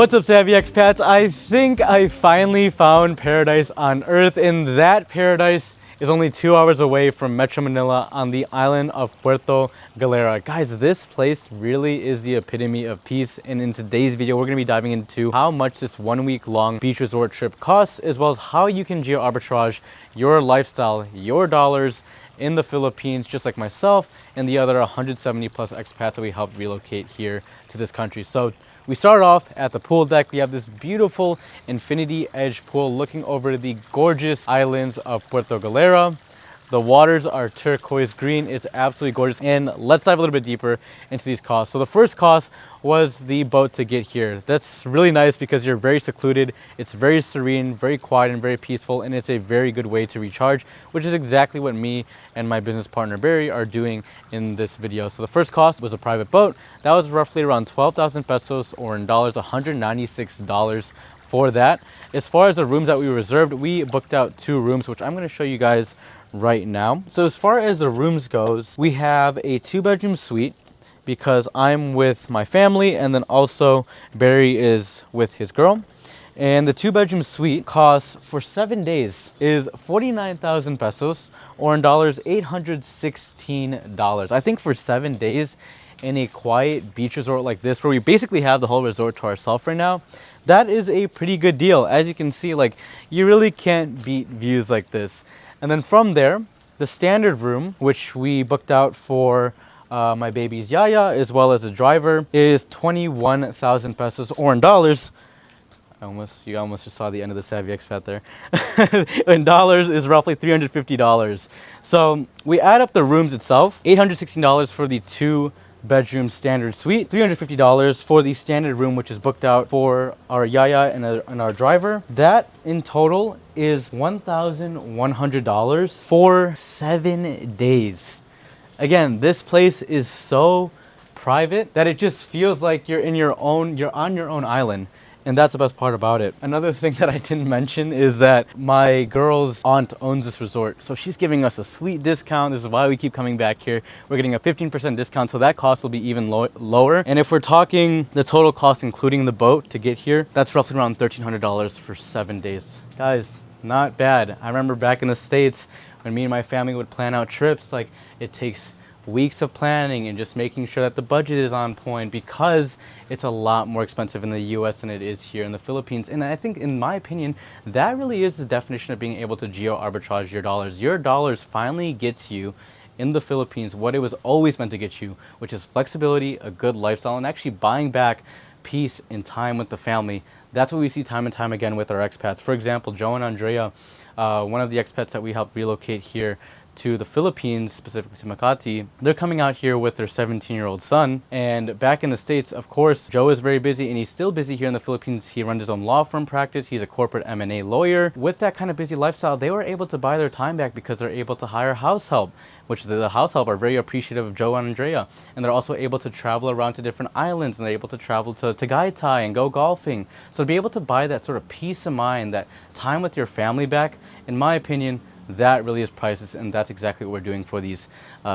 What's up, Savvy Expats? I think I finally found paradise on earth, and that paradise is only 2 hours away from Metro Manila on the island of Puerto Galera. Guys, this place really is the epitome of peace, and in today's video we're going to be diving into how much this 1 week long beach resort trip costs, as well as how you can geo arbitrage your lifestyle, your dollars in the Philippines, just like myself and the other 170 plus expats that we helped relocate here to this country. So we start off at the pool deck. We have this beautiful infinity edge pool looking over the gorgeous islands of Puerto Galera. The waters are turquoise green. It's absolutely gorgeous. And let's dive a little bit deeper into these costs. So the first cost was the boat to get here. That's really nice because you're very secluded. It's very serene, very quiet, and very peaceful. And it's a very good way to recharge, which is exactly what me and my business partner Barry are doing in this video. So the first cost was a private boat. That was roughly around 12,000 pesos, or in dollars, $196 for that. As far as the rooms that we reserved, we booked out 2 rooms, which I'm going to show you guys right now. So as far as the rooms goes, we have a 2-bedroom suite because I'm with my family, and then also Barry is with his girl. And the 2-bedroom suite costs for 7 days is 49,000 pesos, or in dollars, $816. I think for 7 days in a quiet beach resort like this, where we basically have the whole resort to ourselves right now, that is a pretty good deal. As you can see, like, you really can't beat views like this. And then from there, the standard room, which we booked out for my baby's yaya as well as a driver, is 21,000 pesos, or in dollars, you almost just saw the end of the Savvy Expat there. In dollars is roughly $350. So we add up the rooms itself, $816 for the 2-bedroom standard suite, $350 for the standard room, which is booked out for our yaya and our driver. That in total is $1,100 for 7 days. Again, this place is so private that it just feels like you're on your own island. And that's the best part about it. Another thing that I didn't mention is that my girl's aunt owns this resort. So she's giving us a sweet discount. This is why we keep coming back here. We're getting a 15% discount, so that cost will be even lower. And if we're talking the total cost, including the boat to get here, that's roughly around $1,300 for 7 days. Guys, not bad. I remember back in the States when me and my family would plan out trips, like, it takes weeks of planning and just making sure that the budget is on point, because it's a lot more expensive in the US than it is here in the Philippines. And I think, in my opinion, that really is the definition of being able to geo arbitrage your dollars. Your dollars finally gets you in the Philippines what it was always meant to get you, which is flexibility, a good lifestyle, and actually buying back peace and time with the family. That's what we see time and time again with our expats. For example, Joe and Andrea, one of the expats that we helped relocate here to the Philippines, specifically to Makati, they're coming out here with their 17-year-old son. And back in the States, of course, Joe is very busy, and he's still busy here in the Philippines. He runs his own law firm practice. He's a corporate M&A lawyer. With that kind of busy lifestyle, they were able to buy their time back because they're able to hire house help, which the house help are very appreciative of Joe and Andrea. And they're also able to travel around to different islands, and they're able to travel to Tagaytay and go golfing. So to be able to buy that sort of peace of mind, that time with your family back, in my opinion, that really is priceless, and that's exactly what we're doing for these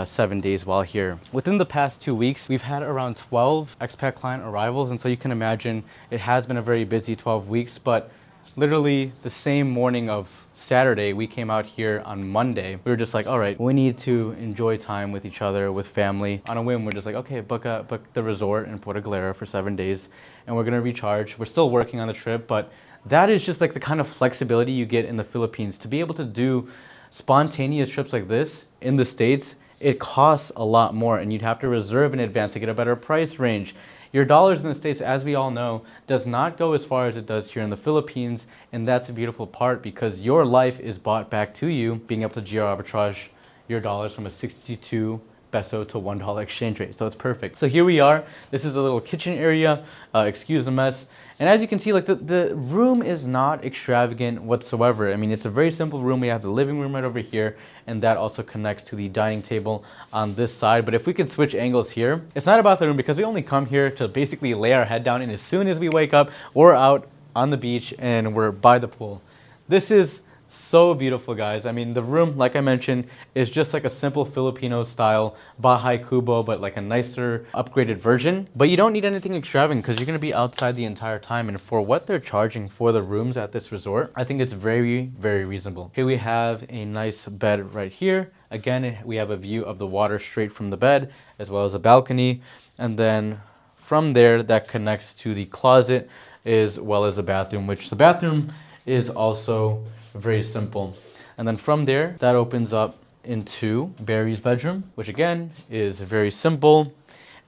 7 days while here. Within the past 2 weeks, we've had around 12 expat client arrivals, and so you can imagine it has been a very busy 12 weeks, but literally the same morning of Saturday, we came out here on Monday. We were just like, all right, we need to enjoy time with each other, with family. On a whim, we're just like, okay, book the resort in Puerto Galera for 7 days, and we're gonna recharge. We're still working on the trip, but that is just like the kind of flexibility you get in the Philippines. To be able to do spontaneous trips like this in the States, it costs a lot more, and you'd have to reserve in advance to get a better price range. Your dollars in the States, as we all know, does not go as far as it does here in the Philippines, and that's a beautiful part, because your life is bought back to you, being able to geo arbitrage your dollars from a 62 peso to $1 exchange rate. So it's perfect. So here we are. This is a little kitchen area. Excuse the mess. And as you can see, like, the room is not extravagant whatsoever. I mean, it's a very simple room. We have the living room right over here, and that also connects to the dining table on this side. But if we could switch angles here, it's not about the room, because we only come here to basically lay our head down, and as soon as we wake up, we're out on the beach and we're by the pool. This is So beautiful, guys. I mean, the room, like I mentioned, is just like a simple Filipino style Bahay Kubo, but like a nicer, upgraded version. But you don't need anything extravagant because you're going to be outside the entire time. And for what they're charging for the rooms at this resort, I think it's very, very reasonable. Here we have a nice bed right here. Again, we have a view of the water straight from the bed, as well as a balcony. And then from there, that connects to the closet as well as a bathroom, which the bathroom is also very simple. And then from there, that opens up into Barry's bedroom, which again is very simple.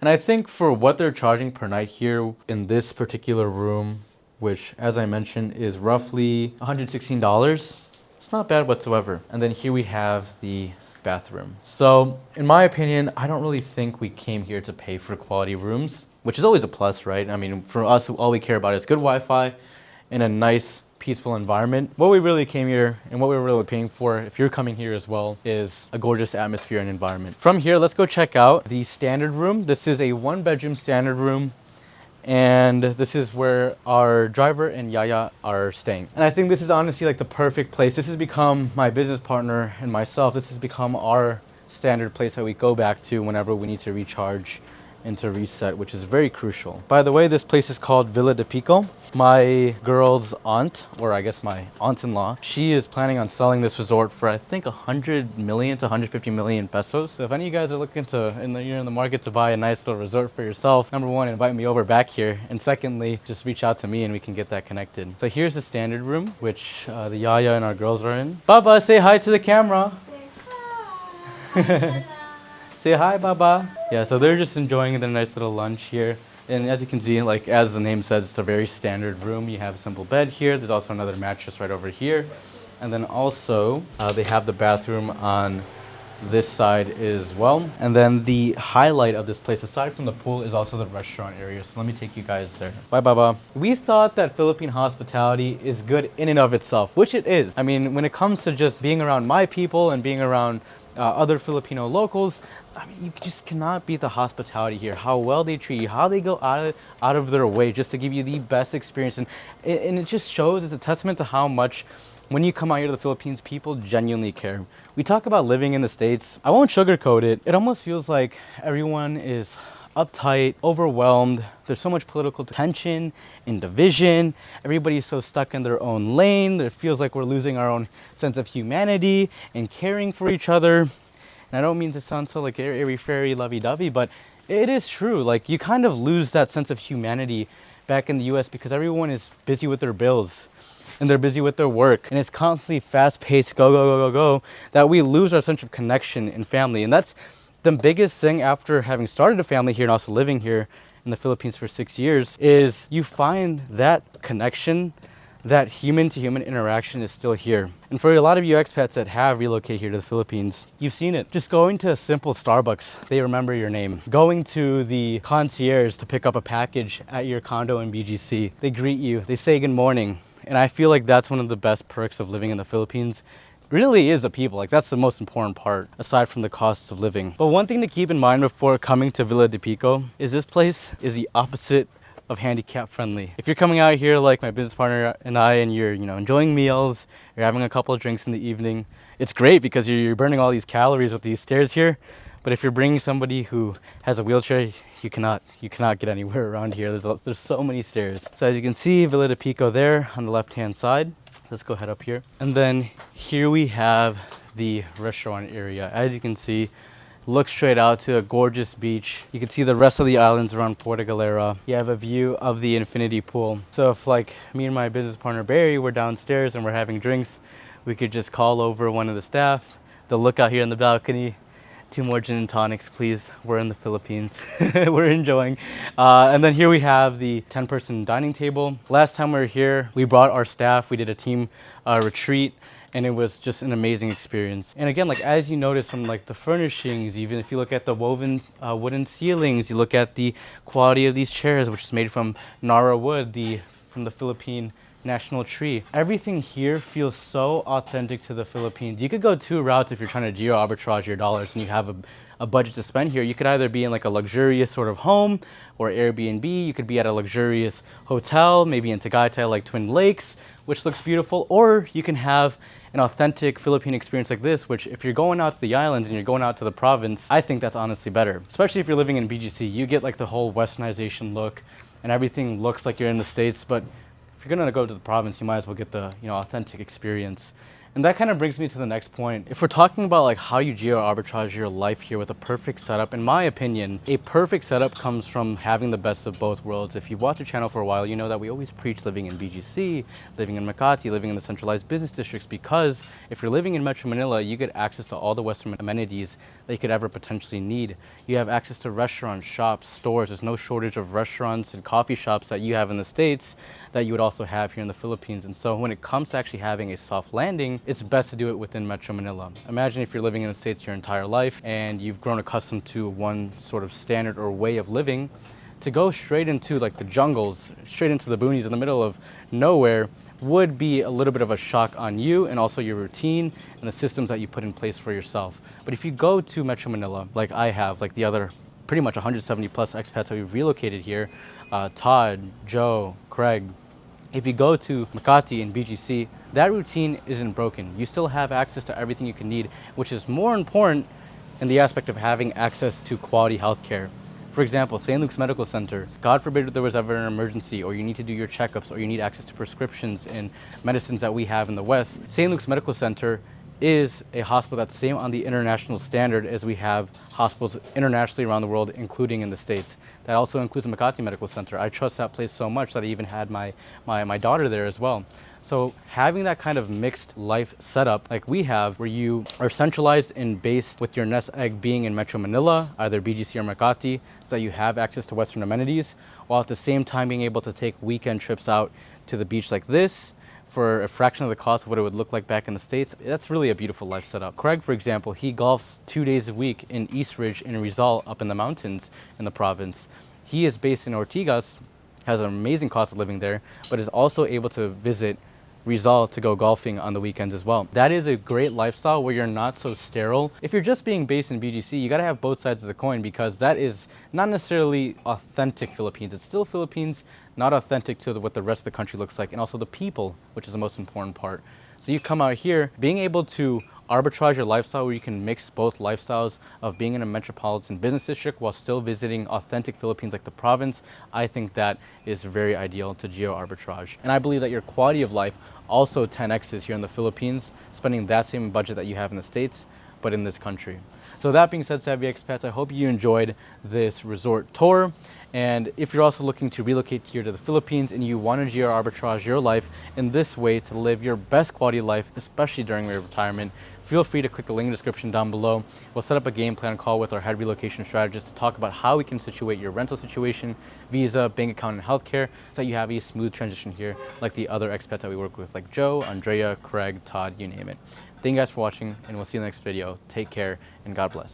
And I think for what they're charging per night here in this particular room, which as I mentioned is roughly $116, it's not bad whatsoever. And then here we have the bathroom. So in my opinion, I don't really think we came here to pay for quality rooms, which is always a plus, right? I mean, for us, all we care about is good Wi-Fi and a nice peaceful environment. What we really came here and what we're really paying for, if you're coming here as well, is a gorgeous atmosphere and environment. From here, let's go check out the standard room. This is a 1-bedroom standard room, and this is where our driver and Yaya are staying. And I think this is honestly like the perfect place. This has become my business partner and myself. This has become our standard place that we go back to whenever we need to recharge and to reset, which is very crucial. By the way, this place is called Villa de Pico. My girl's aunt, or I guess my aunt-in-law, she is planning on selling this resort for I think 100 million to 150 million pesos. So if any of you guys are looking to, you're in the market to buy a nice little resort for yourself, number one, invite me over back here. And secondly, just reach out to me and we can get that connected. So here's the standard room, which the Yaya and our girls are in. Baba, say hi to the camera. Say hi. Say hi, Baba. Yeah, so they're just enjoying their nice little lunch here. And as you can see, like as the name says, it's a very standard room. You have a simple bed here. There's also another mattress right over here. And then also they have the bathroom on this side as well. And then the highlight of this place, aside from the pool, is also the restaurant area. So let me take you guys there. Bye, Baba. We thought that Philippine hospitality is good in and of itself, which it is. I mean, when it comes to just being around my people and being around other Filipino locals, I mean, you just cannot beat the hospitality here. How well they treat you, how they go out of their way just to give you the best experience. And it just shows, it's a testament to how much, when you come out here to the Philippines, people genuinely care. We talk about living in the States. I won't sugarcoat it. It almost feels like everyone is uptight, overwhelmed. There's so much political tension and division. Everybody's so stuck in their own lane. It feels like we're losing our own sense of humanity and caring for each other. And I don't mean to sound so like airy-fairy, lovey-dovey, but it is true. Like, you kind of lose that sense of humanity back in the US because everyone is busy with their bills and they're busy with their work. And it's constantly fast-paced, go, go, go, go, go, that we lose our sense of connection and family. And that's the biggest thing after having started a family here and also living here in the Philippines for 6 years, is you find that connection, that human-to-human interaction is still here. And for a lot of you expats that have relocated here to the Philippines, you've seen it. Just going to a simple Starbucks, they remember your name. Going to the concierge to pick up a package at your condo in BGC, they greet you, they say good morning. And I feel like that's one of the best perks of living in the Philippines. Really is the people. Like, that's the most important part aside from the costs of living. But one thing to keep in mind before coming to Villa de Pico is this place is the opposite of handicap friendly. If you're coming out here like my business partner and I, and you're enjoying meals, you're having a couple of drinks in the evening, it's great because you're burning all these calories with these stairs here. But if you're bringing somebody who has a wheelchair, you cannot get anywhere around here. There's so many stairs. So as you can see, Villa de Pico there on the left hand side. Let's go head up here. And then here we have the restaurant area. As you can see, look straight out to a gorgeous beach. You can see the rest of the islands around Puerto Galera. You have a view of the infinity pool. So if like me and my business partner Barry were downstairs and we're having drinks, we could just call over one of the staff. They'll look out here in the balcony. 2 more gin and tonics, please. We're in the Philippines. We're enjoying. And then here we have the 10-person dining table. Last time we were here, we brought our staff. We did a team retreat, and it was just an amazing experience. And again, like as you notice from like the furnishings, even if you look at the woven wooden ceilings, you look at the quality of these chairs, which is made from Nara wood, from the Philippine national tree. Everything here feels so authentic to the Philippines. You could go 2 routes if you're trying to geo-arbitrage your dollars and you have a budget to spend here. You could either be in like a luxurious sort of home or Airbnb. You could be at a luxurious hotel, maybe in Tagaytay like Twin Lakes, which looks beautiful, or you can have an authentic Philippine experience like this, which if you're going out to the islands and you're going out to the province, I think that's honestly better. Especially if you're living in BGC, you get like the whole westernization look and everything looks like you're in the States, but if you're gonna go to the province, you might as well get the, authentic experience. And that kind of brings me to the next point. If we're talking about like how you geo-arbitrage your life here with a perfect setup, in my opinion, a perfect setup comes from having the best of both worlds. If you've watched the channel for a while, you know that we always preach living in BGC, living in Makati, living in the centralized business districts, because if you're living in Metro Manila, you get access to all the Western amenities that you could ever potentially need. You have access to restaurants, shops, stores. There's no shortage of restaurants and coffee shops that you have in the States that you would also have here in the Philippines. And so when it comes to actually having a soft landing, it's best to do it within Metro Manila. Imagine if you're living in the States your entire life and you've grown accustomed to one sort of standard or way of living. To go straight into like the jungles, straight into the boonies in the middle of nowhere would be a little bit of a shock on you and also your routine and the systems that you put in place for yourself. But if you go to Metro Manila, like I have, like the other pretty much 170 plus expats that we've relocated here, Todd, Joe, Craig, if you go to Makati and BGC, that routine isn't broken. You still have access to everything you can need, which is more important in the aspect of having access to quality healthcare. For example, St. Luke's Medical Center, God forbid if there was ever an emergency or you need to do your checkups or you need access to prescriptions and medicines that we have in the West, St. Luke's Medical Center is a hospital that's same on the international standard as we have hospitals internationally around the world, including in the States. That also includes the Makati Medical Center. I trust that place so much that I even had my daughter there as well. So having that kind of mixed life setup like we have, where you are centralized and based with your nest egg being in Metro Manila, either BGC or Makati, so that you have access to Western amenities, while at the same time being able to take weekend trips out to the beach like this, for a fraction of the cost of what it would look like back in the States. That's really a beautiful life setup. Craig, for example, he golfs 2 days a week in East Ridge in Rizal up in the mountains in the province. He is based in Ortigas, has an amazing cost of living there, but is also able to visit Rizal to go golfing on the weekends as well. That is a great lifestyle where you're not so sterile. If you're just being based in BGC, you gotta have both sides of the coin, because that is not necessarily authentic Philippines. It's still Philippines, not authentic to what the rest of the country looks like, and also the people, which is the most important part. So you come out here, being able to arbitrage your lifestyle where you can mix both lifestyles of being in a metropolitan business district while still visiting authentic Philippines like the province, I think that is very ideal to geo-arbitrage. And I believe that your quality of life also 10x's here in the Philippines, spending that same budget that you have in the States, but in this country. So that being said, Savvy Expats, I hope you enjoyed this resort tour. And if you're also looking to relocate here to the Philippines and you want to geo-arbitrage your life in this way to live your best quality life, especially during your retirement, feel free to click the link in the description down below. We'll set up a game plan call with our head relocation strategist to talk about how we can situate your rental situation, visa, bank account, and healthcare so that you have a smooth transition here like the other expats that we work with, like Joe, Andrea, Craig, Todd, you name it. Thank you guys for watching, and we'll see you in the next video. Take care, and God bless.